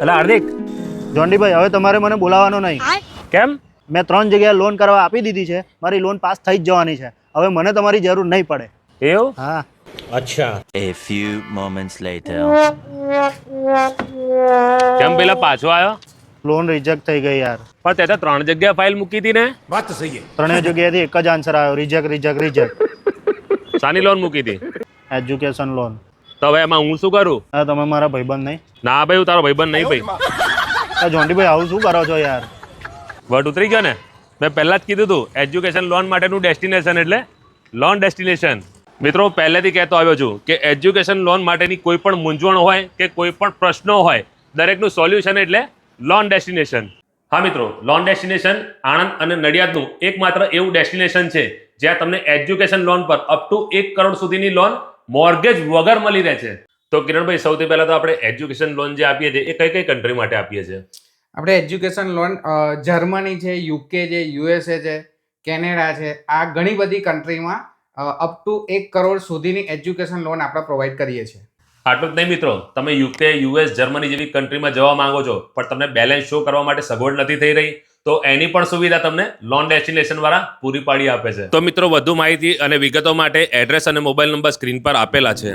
એટલે હાર્દિક, જોન્ડીભાઈ હવે તમારે મને બોલાવવાનો નહીં. કેમ? મેં 3 જગ્યાએ લોન કરવા આપી દીધી છે. મારી લોન પાસ થઈ જ જવાની છે. હવે મને તમારી જરૂર નહીં પડે. એવું? હા. A few moments later. કેમ પેલા પાછો આવ્યો? લોન રિજેક્ટ થઈ ગઈ યાર. પણ તે તો 3 જગ્યાએ ફાઇલ મૂકી હતી ને. 3 જગ્યાએથી એક જ આન્સર આવ્યો, રિજેક્ટ રિજેક્ટ રિજેક્ટ. શાની લોન મૂકી હતી? Education loan. તો હવે એમાં હું શું કરું? હા, તમે મારા ભાઈબંધ નહીં? ના ભાઈ, હું તારો ભાઈબંધ નહીં ભાઈ. જોન્ડીભાઈ આવું શું કરો છો યાર? વર્ડ ઉતરી ગયો ને? મેં પહેલા જ કીધું હતું, એજ્યુકેશન લોન માટેનું ડેસ્ટિનેશન એટલે લોન ડેસ્ટિનેશન. મિત્રો, પહેલેથી કહેતો આવ્યો છું કે એજ્યુકેશન લોન માટેની કોઈ પણ મૂંઝવણ હોય કે કોઈ પણ પ્રશ્નો હોય, દરેકનું સોલ્યુશન એટલે લોન ડેસ્ટિનેશન. હા મિત્રો, લોન ડેસ્ટિનેશન આણંદ અને નડિયાદનું એકમાત્ર એવું ડેસ્ટિનેશન છે જ્યાં તમને એજ્યુકેશન લોન પર અપ ટુ 1 કરોડ સુધીની લોન મોર્ગેજ વગર મળી રહે છે. તો કિરણભાઈ, સૌથી પહેલા તો આપણે એજ્યુકેશન લોન જે આપીએ છીએ એ કઈ કઈ કન્ટ્રી માટે આપીએ છીએ? આપણે એજ્યુકેશન લોન જર્મની છે, યુકે છે, યુએસએ છે, કેનેડા છે, આ ઘણી બધી કન્ટ્રીમાં અપ ટુ 1 કરોડ સુધીની એજ્યુકેશન લોન આપણે પ્રોવાઈડ કરીએ છીએ. આટલું જ નહીં મિત્રો, તમે યુકે, યુએસ, જર્મની જેવી કન્ટ્રીમાં જવા માંગો છો પણ તમને બેલેન્સ શો કરવા માટે સગવડ નથી થઈ રહી, તો એની પણ સુવિધા તમને લોન ડેસ્ટિનેશન વાળા પૂરી પાડી આપે છે. તો મિત્રો, વધુ માહિતી અને વિગતો માટે એડ્રેસ અને મોબાઈલ નંબર સ્ક્રીન પર આપેલા છે.